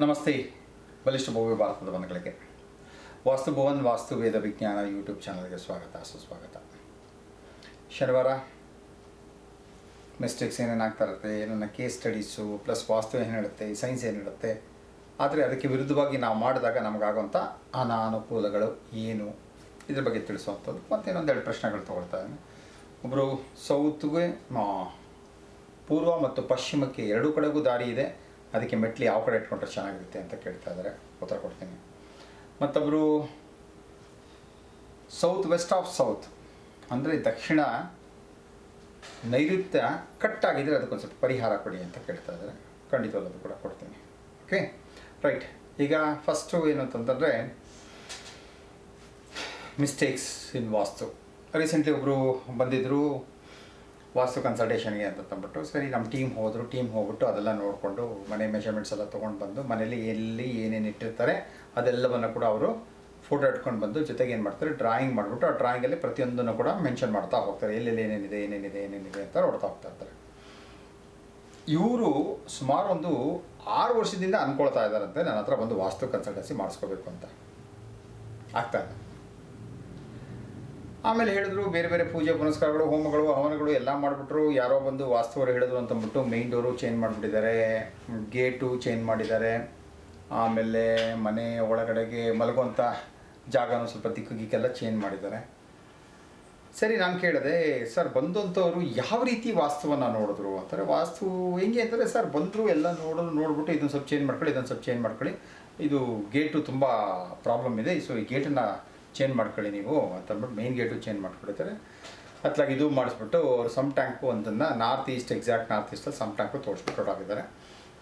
ನಮಸ್ತೆ ಬಲಿಷ್ಠ ಭವ್ಯ ಭಾರತದ ಬಂಧುಗಳಿಗೆ ವಾಸ್ತು ಭವನ್ ವಾಸ್ತು ವೇದ ವಿಜ್ಞಾನ ಯೂಟ್ಯೂಬ್ ಚಾನಲ್ಗೆ ಸ್ವಾಗತ ಸುಸ್ವಾಗತ. ಶನಿವಾರ ಮಿಸ್ಟೇಕ್ಸ್ ಏನೇನಾಗ್ತಾ ಇರುತ್ತೆ, ನನ್ನ ಕೇಸ್ ಸ್ಟಡೀಸು ಪ್ಲಸ್ ವಾಸ್ತು ಏನು ಹೇಳುತ್ತೆ, ಸೈನ್ಸ್ ಏನು ಹೇಳುತ್ತೆ, ಆದರೆ ಅದಕ್ಕೆ ವಿರುದ್ಧವಾಗಿ ನಾವು ಮಾಡಿದಾಗ ನಮಗಾಗುವಂಥ ಅನಾನುಕೂಲಗಳು ಏನು ಇದ್ರ ಬಗ್ಗೆ ತಿಳಿಸುವಂಥದ್ದು. ಮತ್ತು ಇನ್ನೊಂದೆರಡು ಪ್ರಶ್ನೆಗಳು ತೊಗೊಳ್ತಾ ಇದ್ದೀನಿ. ಒಬ್ಬರು ಸೌತ್ಗೆ ಪೂರ್ವ ಮತ್ತು ಪಶ್ಚಿಮಕ್ಕೆ ಎರಡೂ ಕಡೆಗೂ ದಾರಿ ಇದೆ, ಅದಕ್ಕೆ ಮೆಟ್ಲು ಯಾವ ಕಡೆ ಇಟ್ಕೊಂಡ್ರೆ ಚೆನ್ನಾಗಿರುತ್ತೆ ಅಂತ ಕೇಳ್ತಾ ಇದ್ದಾರೆ, ಉತ್ತರ ಕೊಡ್ತೀನಿ. ಮತ್ತೊಬ್ಬರು ಸೌತ್ ವೆಸ್ಟ್ ಆಫ್ ಸೌತ್ ಅಂದರೆ ದಕ್ಷಿಣ ನೈಋತ್ಯ ಕಟ್ಟಾಗಿದ್ದರೆ ಅದಕ್ಕೊಂದು ಸ್ವಲ್ಪ ಪರಿಹಾರ ಕೊಡಿ ಅಂತ ಕೇಳ್ತಾ ಇದ್ದಾರೆ, ಖಂಡಿತವಾದ ಕೂಡ ಕೊಡ್ತೀನಿ. Okay right. ಈಗ ಫಸ್ಟು ಏನು ಅಂತಂದರೆ ಮಿಸ್ಟೇಕ್ಸ್ ಇನ್ ವಾಸ್ತು. ರೀಸೆಂಟ್ಲಿ ಒಬ್ಬರು ಬಂದಿದ್ದರು ವಾಸ್ತು ಕನ್ಸಲ್ಟೇಷನ್ಗೆ ಅಂತಂದ್ಬಿಟ್ಟು, ಸರಿ ನಮ್ಮ ಟೀಮ್ ಹೋಗ್ಬಿಟ್ಟು ಅದೆಲ್ಲ ನೋಡಿಕೊಂಡು ಮನೆ ಮೆಷರ್ಮೆಂಟ್ಸ್ ಎಲ್ಲ ತೊಗೊಂಡು ಬಂದು ಮನೇಲಿ ಎಲ್ಲಿ ಏನೇನು ಇಟ್ಟಿರ್ತಾರೆ ಅದೆಲ್ಲವನ್ನು ಕೂಡ ಅವರು ಫೋಟೋ ಇಟ್ಕೊಂಡು ಬಂದು ಜೊತೆಗೆ ಏನು ಮಾಡ್ತಾರೆ, ಡ್ರಾಯಿಂಗ್ ಮಾಡಿಬಿಟ್ಟು ಆ ಡ್ರಾಯಿಂಗಲ್ಲಿ ಪ್ರತಿಯೊಂದನ್ನು ಕೂಡ ಮೆನ್ಷನ್ ಮಾಡ್ತಾ ಹೋಗ್ತಾರೆ, ಎಲ್ಲೆಲ್ಲಿ ಏನೇನಿದೆ ಅಂತ ನೋಡ್ತಾ ಹೋಗ್ತಾ ಇರ್ತಾರೆ. ಇವರು ಸುಮಾರು ಒಂದು 6 ವರ್ಷದಿಂದ ಅಂದ್ಕೊಳ್ತಾ ಇದ್ದಾರಂತೆ ನನ್ನ ಹತ್ರ ಬಂದು ವಾಸ್ತು ಕನ್ಸಲ್ಟೆನ್ಸಿ ಮಾಡಿಸ್ಕೋಬೇಕು ಅಂತ. ಆಗ್ತಾ ಇಲ್ಲ. ಆಮೇಲೆ ಹೇಳಿದ್ರು ಬೇರೆ ಬೇರೆ ಪೂಜೆ ಪುನಸ್ಕಾರಗಳು ಹೋಮಗಳು ಹವನಗಳು ಎಲ್ಲ ಮಾಡಿಬಿಟ್ರು. ಯಾರೋ ಬಂದು ವಾಸ್ತುವರು ಹೇಳಿದ್ರು ಅಂತಂದ್ಬಿಟ್ಟು ಮೈನ್ ಡೋರು ಚೇಂಜ್ ಮಾಡಿಬಿಟ್ಟಿದ್ದಾರೆ, ಗೇಟು ಚೇಂಜ್ ಮಾಡಿದ್ದಾರೆ, ಆಮೇಲೆ ಮನೆ ಒಳಗಡೆಗೆ ಮಲಗುವಂಥ ಜಾಗನೂ ಸ್ವಲ್ಪ ದಿಕ್ಕಿಗೆಲ್ಲ ಚೇಂಜ್ ಮಾಡಿದ್ದಾರೆ. ಸರಿ, ನಾನು ಕೇಳಿದೆ, ಸರ್ ಬಂದಂಥವ್ರು ಯಾವ ರೀತಿ ವಾಸ್ತುವನ್ನು ನೋಡಿದ್ರು ಅಂತಾರೆ. ವಾಸ್ತು ಹೆಂಗೆ ಅಂತಾರೆ, ಸರ್ ಬಂದರು ಎಲ್ಲ ನೋಡ್ಬಿಟ್ಟು ಇದನ್ನು ಸ್ವಲ್ಪ ಚೇಂಜ್ ಮಾಡ್ಕೊಳ್ಳಿ, ಇದು ಗೇಟು ತುಂಬ ಪ್ರಾಬ್ಲಮ್ ಇದೆ, ಸೊ ಈ ಗೇಟನ್ನು ಚೇಂಜ್ ಮಾಡ್ಕೊಳ್ಳಿ ನೀವು ಅಂತಂದ್ಬಿಟ್ಟು ಮೇನ್ ಗೇಟು ಚೇಂಜ್ ಮಾಡ್ಕೊಳ್ತಾರೆ. ಅತ್ಲಾಗಿ ಇದು ಮಾಡಿಸ್ಬಿಟ್ಟು ಅವ್ರು ಸಮ್ ಟ್ಯಾಂಕು ಒಂದನ್ನು ನಾರ್ತ್ ಈಸ್ಟಲ್ಲಿ ಸಮ್ ಟ್ಯಾಂಕು ತೋರಿಸ್ಬಿಟ್ಟು ಹೊರಟಾಗಿದ್ದಾರೆ.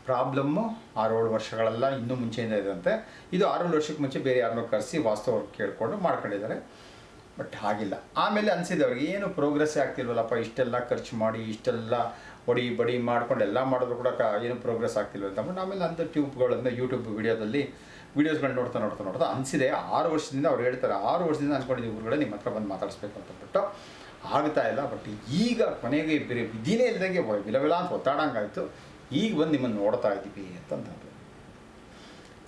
ಪ್ರಾಬ್ಲಮ್ಮು 6-7 ವರ್ಷಗಳೆಲ್ಲ ಇನ್ನೂ ಮುಂಚೆಯಿಂದ ಇದಂತೆ. ಇದು 6-7 ವರ್ಷಕ್ಕೆ ಮುಂಚೆ ಬೇರೆ ಯಾರನ್ನೋ ಕರೆಸಿ ವಾಸ್ತು ಅವ್ರಿಗೆ ಕೇಳಿಕೊಂಡು ಮಾಡ್ಕೊಂಡಿದ್ದಾರೆ. ಬಟ್ ಹಾಗಿಲ್ಲ. ಆಮೇಲೆ ಅನಿಸಿದೆ ಅವ್ರಿಗೆ, ಏನು ಪ್ರೋಗ್ರೆಸ್ಸೇ ಆಗ್ತಿಲ್ವಲ್ಲಪ್ಪ, ಇಷ್ಟೆಲ್ಲ ಖರ್ಚು ಮಾಡಿ ಇಷ್ಟೆಲ್ಲ ಬಡಿ ಮಾಡ್ಕೊಂಡು ಎಲ್ಲ ಮಾಡಿದ್ರು ಕೂಡ ಏನು ಪ್ರೋಗ್ರೆಸ್ ಆಗ್ತಿಲ್ವ ಅಂತಂದ್ಬಿಟ್ಟು ಆಮೇಲೆ ಅಂಥ ಟ್ಯೂಬ್ಗಳನ್ನು ಯೂಟ್ಯೂಬ್ ವೀಡಿಯೋಸ್ಗಳು ನೋಡ್ತಾ ಅನಿಸಿದೆ. 6 ವರ್ಷದಿಂದ ಅವ್ರು ಹೇಳ್ತಾರೆ, 6 ವರ್ಷದಿಂದ ಅಂದ್ಕೊಂಡಿದ್ದೀವಿ ಊರುಗಳೇ ನಿಮ್ಮ ಹತ್ರ ಬಂದು ಮಾತಾಡಿಸ್ಬೇಕು ಅಂತಂದ್ಬಿಟ್ಟು ಆಗ್ತಾ ಇಲ್ಲ. ಬಟ್ ಈಗ ಕೊನೆಗೆ ಬೇರೆ ವಿಧಿನೇ ಇಲ್ದಂಗೆ ವಿಲವಿಲ ಅಂತ ಒತ್ತಾಡಂಗಾಯಿತು, ಈಗ ಬಂದು ನಿಮ್ಮನ್ನು ನೋಡ್ತಾ ಇದ್ದೀವಿ ಅಂತಂದ್ರೆ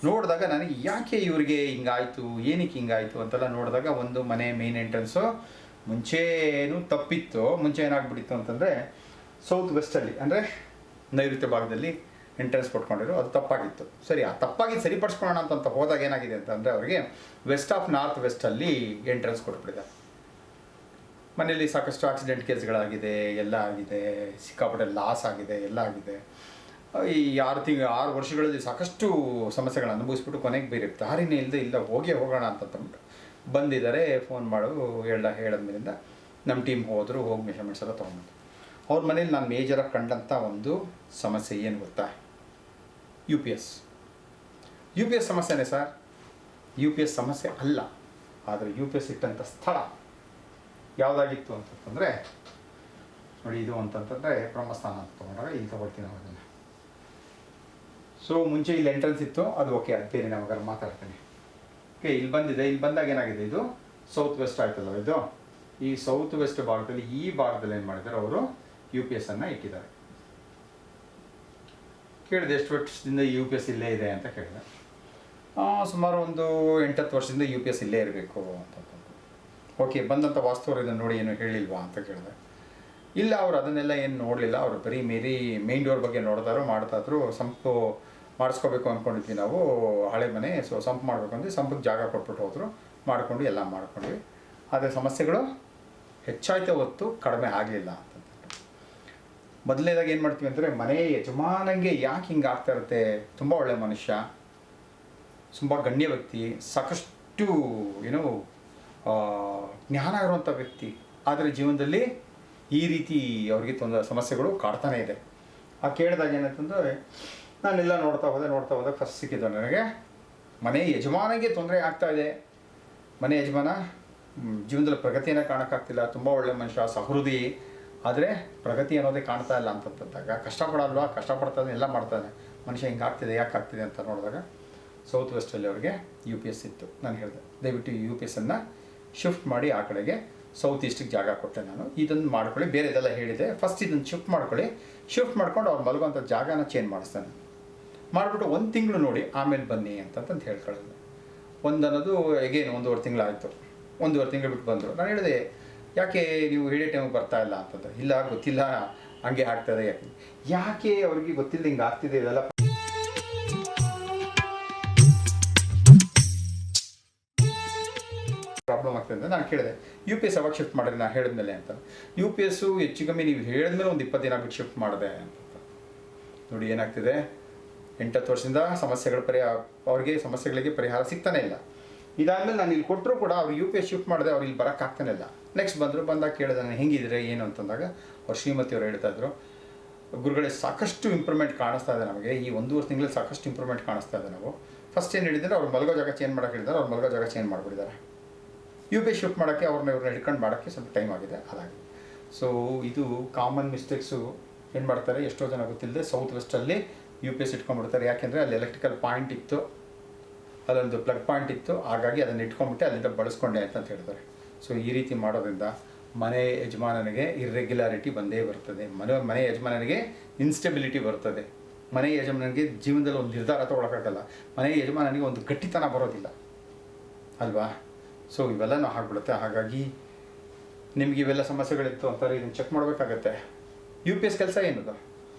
ನೋಡಿದಾಗ ನನಗೆ ಯಾಕೆ ಇವ್ರಿಗೆ ಹಿಂಗಾಯಿತು, ಏನಕ್ಕೆ ಹಿಂಗಾಯಿತು ಅಂತೆಲ್ಲ ನೋಡಿದಾಗ ಒಂದು ಮನೆ ಮೇನ್ ಎಂಟ್ರೆನ್ಸು ಮುಂಚೆನೂ ತಪ್ಪಿತ್ತು. ಮುಂಚೆ ಏನಾಗ್ಬಿಟ್ಟಿತ್ತು ಅಂತಂದರೆ ಸೌತ್ ವೆಸ್ಟಲ್ಲಿ ಅಂದರೆ ನೈಋತ್ಯ ಭಾಗದಲ್ಲಿ ಎಂಟ್ರೆನ್ಸ್ ಕೊಟ್ಕೊಂಡಿರೋ ಅದು ತಪ್ಪಾಗಿತ್ತು. ಸರಿ, ಆ ತಪ್ಪಾಗಿ ಸರಿಪಡಿಸ್ಕೊಳ್ಳೋಣ ಅಂತ ಹೋದಾಗ ಏನಾಗಿದೆ ಅಂತಂದರೆ ಅವರಿಗೆ ವೆಸ್ಟ್ ಆಫ್ ನಾರ್ತ್ ವೆಸ್ಟಲ್ಲಿ ಎಂಟ್ರೆನ್ಸ್ ಕೊಟ್ಬಿಟ್ಟಿದ್ದಾರೆ. ಮನೆಯಲ್ಲಿ ಸಾಕಷ್ಟು ಆಕ್ಸಿಡೆಂಟ್ ಕೇಸ್ಗಳಾಗಿದೆ, ಎಲ್ಲ ಆಗಿದೆ, ಸಿಕ್ಕಾಪಟ್ಟೆ ಲಾಸ್ ಆಗಿದೆ, ಎಲ್ಲ ಆಗಿದೆ. ಈ 6 ವರ್ಷಗಳಲ್ಲಿ ಸಾಕಷ್ಟು ಸಮಸ್ಯೆಗಳನ್ನು ಅನುಭವಿಸ್ಬಿಟ್ಟು ಕೊನೆಗೆ ಬೇರೆ ದಾರಿನೇ ಇಲ್ಲ ಹೋಗೋಣ ಅಂತಂದ್ಬಿಟ್ಟು ಬಂದಿದ್ದಾರೆ. ಫೋನ್ ಹೇಳಿದ್ಮೇಲಿಂದ ನಮ್ಮ ಟೀಮ್ ಹೋಗಿ ಮೆಷರ್ಮೆಂಟ್ಸ್ ಎಲ್ಲ ತೊಗೊಂಡ್ಬಂದು ಅವ್ರ ಮನೇಲಿ ನಾನು ಮೇಜರಾಗಿ ಕಂಡಂಥ ಒಂದು ಸಮಸ್ಯೆ ಏನು ಗೊತ್ತಾ, ಯು ಪಿ ಎಸ್ ಸಮಸ್ಯೆನೇ ಸರ್. ಯು ಪಿ ಎಸ್ ಸಮಸ್ಯೆ ಅಲ್ಲ, ಆದರೆ ಯು ಪಿ ಎಸ್ ಇಟ್ಟಂಥ ಸ್ಥಳ ಯಾವುದಾಗಿತ್ತು ಅಂತಂದರೆ ನೋಡಿ, ಇದು ಅಂತಂತಂದರೆ ಬ್ರಹ್ಮಸ್ಥಾನ ಅಂತ ತೊಗೊಂಡಾಗ ಇಲ್ಲಿ ತೊಗೊಳ್ತೀನಿ ಅದನ್ನು. ಸೊ ಮುಂಚೆ ಇಲ್ಲಿ ಎಂಟ್ರೆನ್ಸ್ ಇತ್ತು, ಅದು ಓಕೆ, ಅದು ಬೇರೆ ನಾವಾಗ ಮಾತಾಡ್ತೀನಿ. ಓಕೆ, ಇಲ್ಲಿ ಬಂದಾಗ ಏನಾಗಿದೆ, ಇದು ಸೌತ್ ವೆಸ್ಟ್ ಆಯ್ತಲ್ಲ, ಇದು ಈ ಸೌತ್ ವೆಸ್ಟ್ ಭಾಗದಲ್ಲಿ ಈ ಭಾಗದಲ್ಲಿ ಏನು ಮಾಡಿದ್ದಾರೆ ಅವರು ಯು ಪಿ ಎಸ್ ಅನ್ನು ಇಟ್ಟಿದ್ದಾರೆ. ಕೇಳಿದೆ ಎಷ್ಟು ವರ್ಷದಿಂದ ಯು ಪಿ ಎಸ್ ಇಲ್ಲೇ ಇದೆ ಅಂತ ಕೇಳಿದೆ. ಸುಮಾರು ಒಂದು 8-10 ವರ್ಷದಿಂದ ಯು ಪಿ ಎಸ್ ಇಲ್ಲೇ ಇರಬೇಕು ಅಂತಂದು. ಓಕೆ, ಬಂದಂಥ ವಾಸ್ತವರು ಇದನ್ನು ನೋಡಿ ಏನು ಹೇಳಿಲ್ವಾ ಅಂತ ಕೇಳಿದೆ. ಇಲ್ಲ, ಅವರು ಅದನ್ನೆಲ್ಲ ಏನು ನೋಡಲಿಲ್ಲ, ಅವರು ಬರೀ ಮೇನ್ ಡೋರ್ ಬಗ್ಗೆ ಮಾಡ್ತಾಯಿದ್ರು. ಸಂಪು ಮಾಡಿಸ್ಕೋಬೇಕು ಅಂದ್ಕೊಂಡಿದ್ವಿ ನಾವು, ಹಳೆ ಮನೆ, ಸೊ ಸಂಪು ಮಾಡಬೇಕು ಅಂದರೆ ಸಂಪಿಗೆ ಜಾಗ ಕೊಟ್ಬಿಟ್ಟು ಹೋದರು, ಮಾಡಿಕೊಂಡು ಎಲ್ಲ ಮಾಡ್ಕೊಂಡ್ವಿ. ಆದರೆ ಸಮಸ್ಯೆಗಳು ಹೆಚ್ಚಾಯ್ತು ಹೊತ್ತು ಕಡಿಮೆ ಆಗಲಿಲ್ಲ ಅಂತ. ಮೊದಲನೇದಾಗ ಏನು ಮಾಡ್ತೀವಿ ಅಂದರೆ, ಮನೆ ಯಜಮಾನಂಗೆ ಯಾಕೆ ಹಿಂಗೆ ಆಗ್ತಾ ಇರುತ್ತೆ, ತುಂಬ ಒಳ್ಳೆಯ ಮನುಷ್ಯ, ತುಂಬ ಗಣ್ಯ ವ್ಯಕ್ತಿ, ಸಾಕಷ್ಟು ಜ್ಞಾನ ಇರುವಂಥ ವ್ಯಕ್ತಿ, ಆದರೆ ಜೀವನದಲ್ಲಿ ಈ ರೀತಿ ಅವ್ರಿಗೆ ಸಮಸ್ಯೆಗಳು ಕಾಡ್ತಾನೆ ಇದೆ. ಆ ಕೇಳಿದಾಗ ಏನಂತಂದರೆ, ನಾನೆಲ್ಲ ನೋಡ್ತಾ ಹೋದೆ ಫಸ್ಟ್ ಸಿಕ್ಕಿದ್ದು ನನಗೆ ಮನೆ ಯಜಮಾನಿಗೆ ತೊಂದರೆ ಆಗ್ತಾಯಿದೆ. ಮನೆ ಯಜಮಾನ ಜೀವನದಲ್ಲಿ ಪ್ರಗತಿಯನ್ನು ಕಾಣೋಕ್ಕಾಗ್ತಿಲ್ಲ, ತುಂಬ ಒಳ್ಳೆಯ ಮನುಷ್ಯ, ಸಹೃದಯಿ, ಆದರೆ ಪ್ರಗತಿ ಅನ್ನೋದೇ ಕಾಣ್ತಾ ಇಲ್ಲ ಅಂತಂದಾಗ ಕಷ್ಟಪಡ್ತಾನೆ, ಎಲ್ಲ ಮಾಡ್ತಾನೆ, ಮನುಷ್ಯ ಹಿಂಗಾಗ್ತಿದೆ, ಯಾಕೆ ಆಗ್ತಿದೆ ಅಂತ ನೋಡಿದಾಗ ಸೌತ್ ವೆಸ್ಟಲ್ಲಿ ಅವ್ರಿಗೆ ಯು ಪಿ ಎಸ್ ಇತ್ತು. ನಾನು ಹೇಳಿದೆ, ದಯವಿಟ್ಟು ಯು ಪಿ ಎಸ್ಸನ್ನು ಶಿಫ್ಟ್ ಮಾಡಿ ಆ ಕಡೆಗೆ ಸೌತ್ ಈಸ್ಟಿಗೆ ಜಾಗ ಕೊಟ್ಟೆ ನಾನು, ಇದನ್ನು ಮಾಡ್ಕೊಳ್ಳಿ, ಬೇರೆದೆಲ್ಲ ಹೇಳಿದೆ, ಫಸ್ಟ್ ಇದನ್ನು ಶಿಫ್ಟ್ ಮಾಡ್ಕೊಂಡು ಅವ್ರು ಮಲಗುವಂಥ ಜಾಗನ ಚೇಂಜ್ ಮಾಡಿಸ್ತಾನೆ. ಮಾಡಿಬಿಟ್ಟು 1 ತಿಂಗಳು ನೋಡಿ ಆಮೇಲೆ ಬನ್ನಿ ಅಂತಂತ ಹೇಳ್ಕೊಳ್ಳೋದು. ಅನ್ನೋದು ಎಗೇನ್ 1.5 ತಿಂಗಳಾಯಿತು. 1.5 ತಿಂಗಳು ಬಿಟ್ಟು ಬಂದರು. ನಾನು ಹೇಳಿದೆ, ಯಾಕೆ ನೀವು ಹೇಳೋ ಟೈಮಿಗೆ ಬರ್ತಾ ಇಲ್ಲ ಅಂತಂದ್ರೆ, ಇಲ್ಲ ಗೊತ್ತಿಲ್ಲ ಹಂಗೆ ಆಗ್ತದೆ. ಯಾಕೆ ಅವ್ರಿಗೆ ಗೊತ್ತಿಲ್ಲ ಹಿಂಗೆ ಆಗ್ತಿದೆ ಇದೆಲ್ಲ ಪ್ರಾಬ್ಲಮ್ ಆಗ್ತದೆ ಅಂತ ನಾನು ಕೇಳಿದೆ. UPS ಅವಾಗ ಶಿಫ್ಟ್ ಮಾಡಿರಿ ನಾನು ಹೇಳಿದ್ಮೇಲೆ ಅಂತ. UPS ಹೆಚ್ಚು ಕಮ್ಮಿ ನೀವು ಹೇಳಿದ್ಮೇಲೆ ಒಂದು 20 ದಿನ ಬಿಟ್ಟು ಶಿಫ್ಟ್ ಮಾಡಿದೆ ಅಂತ. ನೋಡಿ ಏನಾಗ್ತಿದೆ, 8-10 ವರ್ಷದಿಂದ ಅವ್ರಿಗೆ ಸಮಸ್ಯೆಗಳಿಗೆ ಪರಿಹಾರ ಸಿಗ್ತಾನೆ ಇಲ್ಲ. ಇದಾದಮೇಲೆ ನಾನು ಇಲ್ಲಿ ಕೊಟ್ಟರು ಕೂಡ ಅವ್ರು UPS ಶಿಫ್ಟ್ ಮಾಡಿದೆ, ಅವ್ರು ಇಲ್ಲಿ ಬರೋಕ್ಕಾಗ್ತಾನೆ ಇಲ್ಲ. ನೆಕ್ಸ್ಟ್ ಬಂದಾಗ ಕೇಳಿದೆ ನಾನು ಹೆಂಗಿದ್ರೆ ಏನು ಅಂತಂದಾಗ ಅವ್ರು ಶ್ರೀಮತಿಯವರು ಹೇಳ್ತಾ ಇದ್ರು, ಗುರುಗಳೇ ಸಾಕಷ್ಟು ಇಂಪ್ರೂವ್ಮೆಂಟ್ ಕಾಣಿಸ್ತಾ ಇದೆ ನಮಗೆ, ಈ 1.5 ತಿಂಗಳಲ್ಲಿ ಸಾಕಷ್ಟು ಇಂಪ್ರೂವ್ಮೆಂಟ್ ಕಾಣಿಸ್ತಾ ಇದೆ. ನಾವು ಫಸ್ಟ್ ಏನು ಹೇಳಿದ್ದಾರೆ, ಅವ್ರು ಮಲಗೋ ಜಾಗ ಚೇಂಜ್ ಮಾಡೋಕೆ ಹೇಳಿದ್ದಾರೆ, ಅವ್ರು ಮಲಗೋ ಜಾಗ ಚೇಂಜ್ ಮಾಡಿಬಿಟ್ಟಿದ್ದಾರೆ. UPS ಶಿಫ್ಟ್ ಮಾಡೋಕ್ಕೆ ಇವ್ರನ್ನ ಹಿಡ್ಕೊಂಡು ಮಾಡೋಕ್ಕೆ ಸ್ವಲ್ಪ ಟೈಮ್ ಆಗಿದೆ ಅದಾಗಿ. ಸೊ ಇದು ಕಾಮನ್ ಮಿಸ್ಟೇಕ್ಸು ಏನು ಮಾಡ್ತಾರೆ, ಎಷ್ಟೋ ಜನ ಗೊತ್ತಿಲ್ಲದೆ ಸೌತ್ ವೆಸ್ಟಲ್ಲಿ UPS ಇಟ್ಕೊಂಡ್ಬಿಡ್ತಾರೆ. ಯಾಕೆಂದರೆ ಅಲ್ಲಿ ಎಲೆಕ್ಟ್ರಿಕಲ್ ಪಾಯಿಂಟ್ ಇತ್ತು, ಅಲ್ಲೊಂದು ಪ್ಲಗ್ ಪಾಯಿಂಟ್ ಇತ್ತು, ಹಾಗಾಗಿ ಅದನ್ನು ಇಟ್ಕೊಂಡ್ಬಿಟ್ಟೆ ಅಲ್ಲಿಂದ ಬಳಸ್ಕೊಂಡೆ ಅಂತ ಹೇಳ್ತಾರೆ. ಸೊ ಈ ರೀತಿ ಮಾಡೋದ್ರಿಂದ ಮನೆ ಯಜಮಾನನಿಗೆ ಇರ್ರೆಗ್ಯುಲಾರಿಟಿ ಬಂದೇ ಬರ್ತದೆ, ಮನೆ ಯಜಮಾನನಿಗೆ ಇನ್ಸ್ಟೆಬಿಲಿಟಿ ಬರ್ತದೆ, ಮನೆ ಯಜಮಾನನಿಗೆ ಜೀವನದಲ್ಲಿ ಒಂದು ನಿರ್ಧಾರ ತೊಗೊಳಕ್ಕಾಗಲ್ಲ, ಮನೆ ಯಜಮಾನನಿಗೆ ಒಂದು ಗಟ್ಟಿತನ ಬರೋದಿಲ್ಲ ಅಲ್ವಾ. ಸೊ ಇವೆಲ್ಲನೂ ಆಗ್ಬಿಡುತ್ತೆ. ಹಾಗಾಗಿ ನಿಮ್ಗೆ ಇವೆಲ್ಲ ಸಮಸ್ಯೆಗಳಿತ್ತು ಅಂತಾರೆ, ಇದನ್ನು ಚೆಕ್ ಮಾಡಬೇಕಾಗತ್ತೆ. UPS ಕೆಲಸ ಏನದು,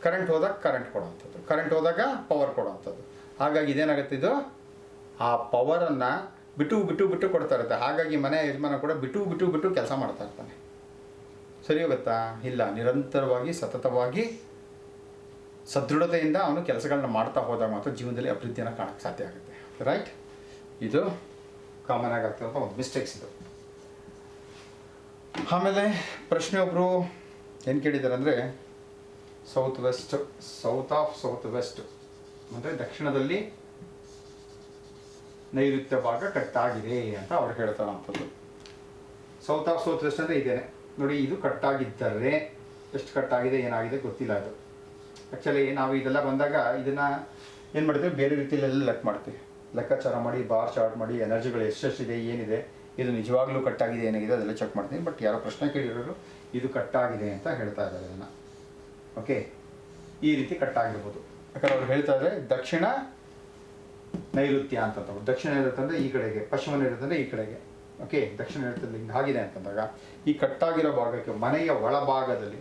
ಕರೆಂಟ್ ಹೋದಾಗ ಕರೆಂಟ್ ಕೊಡೋವಂಥದ್ದು, ಕರೆಂಟ್ ಹೋದಾಗ ಪವರ್ ಕೊಡೋವಂಥದ್ದು. ಹಾಗಾಗಿ ಇದೇನಾಗುತ್ತೆ, ಇದು ಆ ಪವರನ್ನು ಬಿಟ್ಟು ಕೊಡ್ತಾ ಇರುತ್ತೆ. ಹಾಗಾಗಿ ಮನೆ ಯಜಮಾನ ಕೂಡ ಬಿಟ್ಟು ಕೆಲಸ ಮಾಡ್ತಾ ಇರ್ತಾನೆ. ಸರಿ ಹೋಗುತ್ತಾ? ಇಲ್ಲ, ನಿರಂತರವಾಗಿ ಸತತವಾಗಿ ಸದೃಢತೆಯಿಂದ ಅವನು ಕೆಲಸಗಳನ್ನ ಮಾಡ್ತಾ ಹೋದಾಗ ಮಾತ್ರ ಜೀವನದಲ್ಲಿ ಅಭಿವೃದ್ಧಿಯನ್ನು ಕಾಣಕ್ಕೆ ಸಾಧ್ಯ ಆಗುತ್ತೆ. ರೈಟ್? ಇದು ಕಾಮನ್ ಆಗಿ ಆಗ್ತಿರೋಂಥ ಒಂದು ಮಿಸ್ಟೇಕ್ಸ್ ಇದು. ಆಮೇಲೆ ಪ್ರಶ್ನೆ ಒಬ್ಬರು ಏನು ಕೇಳಿದ್ದಾರೆ ಅಂದರೆ, ಸೌತ್ ವೆಸ್ಟ್ ಅಂದರೆ ದಕ್ಷಿಣದಲ್ಲಿ ನೈಋತ್ಯ ಭಾಗ ಕಟ್ಟಾಗಿದೆ ಅಂತ ಅವ್ರು ಹೇಳ್ತಾರಂಥದ್ದು. ಸೌತ್ ವೆಸ್ಟ್ ಅಂದರೆ ಇದೇನೆ ನೋಡಿ, ಇದು ಕಟ್ಟಾಗಿದ್ದರೆ ಎಷ್ಟು ಕಟ್ಟಾಗಿದೆ ಏನಾಗಿದೆ ಗೊತ್ತಿಲ್ಲ. ಅದು ಆ್ಯಕ್ಚುಲಿ ನಾವು ಇದೆಲ್ಲ ಬಂದಾಗ ಇದನ್ನು ಏನು ಮಾಡ್ತೀವಿ, ಬೇರೆ ರೀತಿಯಲ್ಲೆಲ್ಲ ಲೆಕ್ಕಾಚಾರ ಮಾಡಿ ಬಾರ್ ಚಾರ್ಟ್ ಮಾಡಿ ಎನರ್ಜಿಗಳು ಎಷ್ಟೆಷ್ಟಿದೆ ಏನಿದೆ, ಇದು ನಿಜವಾಗ್ಲೂ ಕಟ್ಟಾಗಿದೆ ಏನಾಗಿದೆ ಅದೆಲ್ಲ ಚೆಕ್ ಮಾಡ್ತೀನಿ. ಬಟ್ ಯಾರೋ ಪ್ರಶ್ನೆ ಕೇಳಿರೋರು ಇದು ಕಟ್ಟಾಗಿದೆ ಅಂತ ಹೇಳ್ತಾ ಇದ್ದಾರೆ. ಅದನ್ನು ಓಕೆ, ಈ ರೀತಿ ಕಟ್ಟಾಗಿರ್ಬೋದು. ಯಾಕಂದ್ರೆ ಅವ್ರು ಹೇಳ್ತಾ ಇದ್ದಾರೆ ದಕ್ಷಿಣ ನೈಋತ್ಯ ಅಂತಂದ್ರೆ, ದಕ್ಷಿಣ ನೈಋತ್ಯ ಅಂದರೆ ಈ ಕಡೆಗೆ, ಪಶ್ಚಿಮ ನೈಋತ್ಯ ಅಂದರೆ ಈ ಕಡೆಗೆ. ಓಕೆ, ದಕ್ಷಿಣ ನೈಋತ್ಯದಲ್ಲಿ ಹಿಂಗೆ ಆಗಿದೆ ಅಂತಂದಾಗ ಈ ಕಟ್ಟಾಗಿರೋ ಭಾಗಕ್ಕೆ ಮನೆಯ ಒಳಭಾಗದಲ್ಲಿ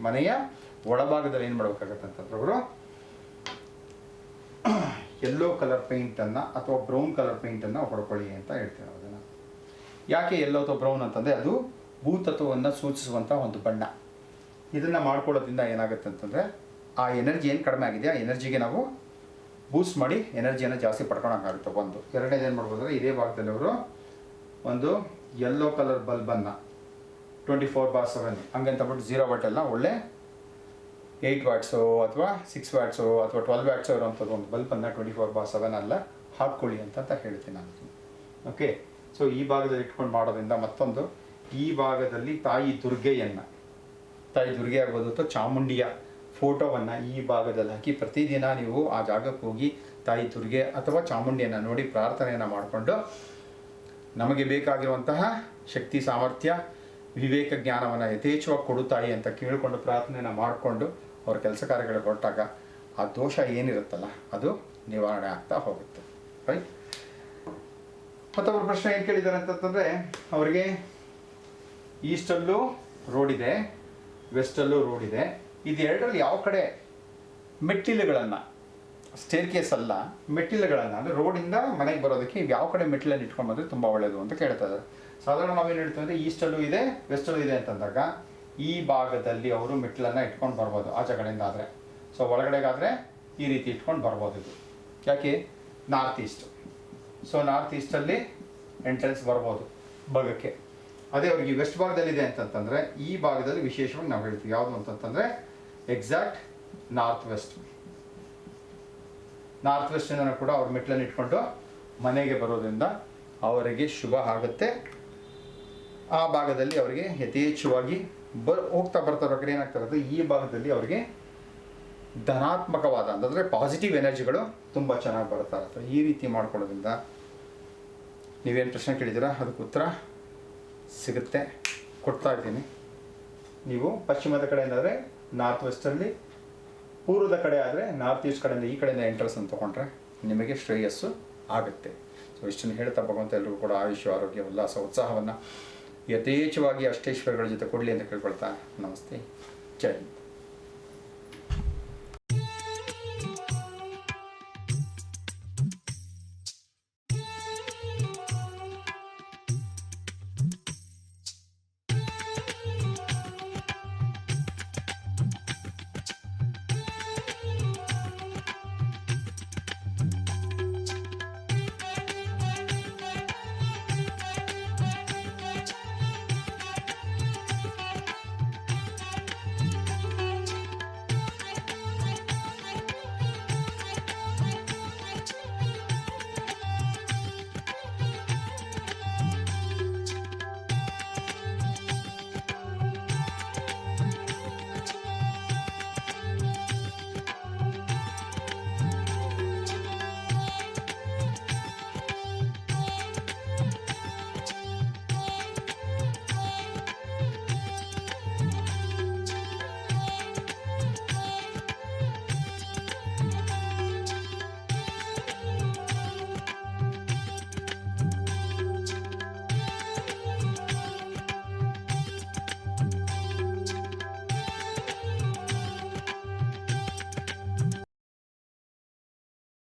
ಏನು ಮಾಡಬೇಕಾಗತ್ತೆ ಅಂತಂದ್ರೆ ಅವರು ಯೆಲ್ಲೋ ಕಲರ್ ಪೇಂಟನ್ನು ಅಥವಾ ಬ್ರೌನ್ ಕಲರ್ ಪೇಂಟನ್ನು ಹೊಡ್ಕೊಳ್ಳಿ ಅಂತ ಹೇಳ್ತೀವಿ. ಅದನ್ನು ಯಾಕೆ ಯೆಲ್ಲೋ ಅಥವಾ ಬ್ರೌನ್ ಅಂತಂದರೆ ಅದು ಭೂತತ್ವವನ್ನು ಸೂಚಿಸುವಂಥ ಒಂದು ಬಣ್ಣ. ಇದನ್ನು ಮಾಡ್ಕೊಳ್ಳೋದ್ರಿಂದ ಏನಾಗುತ್ತೆ ಅಂತಂದರೆ ಆ ಎನರ್ಜಿ ಏನು ಕಡಿಮೆ ಆಗಿದೆ ಆ ಎನರ್ಜಿಗೆ ನಾವು ಬೂಸ್ಟ್ ಮಾಡಿ ಎನರ್ಜಿಯನ್ನು ಜಾಸ್ತಿ ಪಡ್ಕೊಳಕ್ಕಾಗುತ್ತೆ. ಒಂದು ಎರಡನೇದು ಏನು ಮಾಡ್ಬೋದು ಅಂದರೆ, ಇದೇ ಭಾಗದಲ್ಲಿ ಅವರು ಒಂದು ಯೆಲ್ಲೋ ಕಲರ್ ಬಲ್ಬನ್ನು 24/7 ಹಂಗಂತಬಿಟ್ಟು 0 ವಾಟ್ ಎಲ್ಲ ಒಳ್ಳೆ 8 ವಾಟ್ಸು ಅಥವಾ 6 ವಾಟ್ಸು ಅಥವಾ 12 ವಾಟ್ಸು ಇರೋವಂಥದ್ದು ಒಂದು ಬಲ್ಬನ್ನು 24/7 ಅಲ್ಲ ಹಾಕ್ಕೊಳ್ಳಿ ಅಂತ ಹೇಳ್ತೀನಿ ನಾನು. ಓಕೆ, ಸೊ ಈ ಭಾಗದಲ್ಲಿ ಇಟ್ಕೊಂಡು ಮಾಡೋದ್ರಿಂದ ಮತ್ತೊಂದು, ಈ ಭಾಗದಲ್ಲಿ ತಾಯಿ ದುರ್ಗೆ ಆಗ್ಬೋದು ಅಥವಾ ಚಾಮುಂಡಿಯ ಫೋಟೋವನ್ನು ಈ ಭಾಗದಲ್ಲಿ ಹಾಕಿ ಪ್ರತಿದಿನ ನೀವು ಆ ಜಾಗಕ್ಕೆ ಹೋಗಿ ತಾಯಿ ದುರ್ಗೆ ಅಥವಾ ಚಾಮುಂಡಿಯನ್ನು ನೋಡಿ ಪ್ರಾರ್ಥನೆಯನ್ನು ಮಾಡಿಕೊಂಡು ನಮಗೆ ಬೇಕಾಗಿರುವಂತಹ ಶಕ್ತಿ ಸಾಮರ್ಥ್ಯ ವಿವೇಕ ಜ್ಞಾನವನ್ನು ಯಥೇಚ್ಛವಾಗಿ ಕೊಡು ತಾಯಿ ಅಂತ ಕೇಳಿಕೊಂಡು ಪ್ರಾರ್ಥನೆಯನ್ನು ಮಾಡಿಕೊಂಡು ಅವ್ರ ಕೆಲಸ ಕಾರ್ಯಗಳಿಗೆ ಹೊರಟಾಗ ಆ ದೋಷ ಏನಿರುತ್ತಲ್ಲ ಅದು ನಿವಾರಣೆ ಆಗ್ತಾ ಹೋಗುತ್ತೆ. ರೈಟ್? ಮತ್ತು ಅವ್ರ ಪ್ರಶ್ನೆ ಏನು ಕೇಳಿದ್ದಾರೆ ಅಂತಂದರೆ, ಅವರಿಗೆ ಈಸ್ಟಲ್ಲೂ ರೋಡ್ ಇದೆ, ವೆಸ್ಟಲ್ಲೂ ರೋಡ್ ಇದೆ, ಇದೆರಡರಲ್ಲಿ ಯಾವ ಕಡೆ ಮೆಟ್ಟಿಲುಗಳನ್ನು, ಸ್ಟೇರ್ ಕೇಸ್ ಅಲ್ಲ ಮೆಟ್ಟಿಲುಗಳನ್ನು, ಅಂದರೆ ರೋಡಿಂದ ಮನೆಗೆ ಬರೋದಕ್ಕೆ ಯಾವ ಕಡೆ ಮೆಟ್ಟಿಲನ್ನು ಇಟ್ಕೊಂಡು ಬಂದರೆ ತುಂಬ ಒಳ್ಳೆಯದು ಅಂತ ಕೇಳ್ತಾ ಇದ್ದಾರೆ. ಸಾಧಾರಣ ನಾವೇನು ಹೇಳ್ತೀವಿ ಅಂದರೆ ಈಸ್ಟಲ್ಲೂ ಇದೆ ವೆಸ್ಟಲ್ಲೂ ಇದೆ ಅಂತಂದಾಗ ಈ ಭಾಗದಲ್ಲಿ ಅವರು ಮೆಟ್ಟಿಲನ್ನು ಇಟ್ಕೊಂಡು ಬರ್ಬೋದು ಆಚೆ ಕಡೆಯಿಂದ ಆದರೆ. ಸೊ ಒಳಗಡೆಗಾದರೆ ಈ ರೀತಿ ಇಟ್ಕೊಂಡು ಬರ್ಬೋದು. ಇದು ಯಾಕೆ ನಾರ್ತ್ ಈಸ್ಟ್, ಸೊ ನಾರ್ತ್ ಈಸ್ಟಲ್ಲಿ ಎಂಟ್ರೆನ್ಸ್ ಬರ್ಬೋದು ಭಾಗಕ್ಕೆ. ಅದೇ ಅವ್ರಿಗೆ ವೆಸ್ಟ್ ಭಾಗದಲ್ಲಿದೆ ಅಂತಂತಂದರೆ ಈ ಭಾಗದಲ್ಲಿ ವಿಶೇಷವಾಗಿ ನಾವು ಹೇಳ್ತೀವಿ ಯಾವುದು ಅಂತಂತಂದರೆ ಎಕ್ಸಾಕ್ಟ್ ನಾರ್ತ್ ವೆಸ್ಟಿಂದ ಕೂಡ ಅವ್ರ ಮೆಟ್ಲನ್ನು ಇಟ್ಕೊಂಡು ಮನೆಗೆ ಬರೋದ್ರಿಂದ ಅವರಿಗೆ ಶುಭ ಆಗುತ್ತೆ. ಆ ಭಾಗದಲ್ಲಿ ಅವರಿಗೆ ಯಥೇಚ್ಛವಾಗಿ ಹೋಗ್ತಾ ಬರ್ತಾ ಇರೋಕೆ ಏನಾಗ್ತಾ ಈ ಭಾಗದಲ್ಲಿ ಅವರಿಗೆ ಧನಾತ್ಮಕವಾದ ಅಂದರೆ ಪಾಸಿಟಿವ್ ಎನರ್ಜಿಗಳು ತುಂಬ ಚೆನ್ನಾಗಿ ಬರ್ತಾ ಇರುತ್ತೆ. ಈ ರೀತಿ ಮಾಡ್ಕೊಳ್ಳೋದ್ರಿಂದ ನೀವೇನು ಪ್ರಶ್ನೆ ಕೇಳಿದ್ದೀರಾ ಅದಕ್ಕೆ ಉತ್ತರ ಸಿಗುತ್ತೆ, ಕೊಡ್ತಾ ಇದ್ದೀನಿ. ನೀವು ಪಶ್ಚಿಮದ ಕಡೆ ಅಂದರೆ ನಾರ್ತ್ ವೆಸ್ಟಲ್ಲಿ ಪೂರ್ವದ ಕಡೆ ಆದರೆ ನಾರ್ತ್ ಈಸ್ಟ್ ಕಡೆಯಿಂದ ಈ ಕಡೆಯಿಂದ ಎಂಟ್ರೆನ್ಸ್ ಅಂತ ತೊಗೊಂಡ್ರೆ ನಿಮಗೆ ಶ್ರೇಯಸ್ಸು ಆಗುತ್ತೆ. ಸೊ ಇಷ್ಟನ್ನು ಹೇಳ್ತಾ ಭಗವಂತ ಎಲ್ಲರಿಗೂ ಕೂಡ ಆಯುಷ್ಯ, ಆರೋಗ್ಯ, ಉಲ್ಲಾಸ, ಉತ್ಸಾಹವನ್ನು ಯಥೇಚ್ಛವಾಗಿ ಅಷ್ಟೈಶ್ವರ್ಯಗಳ ಜೊತೆ ಕೊಡಲಿ ಅಂತ ಕೇಳ್ಕೊಳ್ತಾ ನಮಸ್ತೆ, ಜೈ ಹಿಂದ್.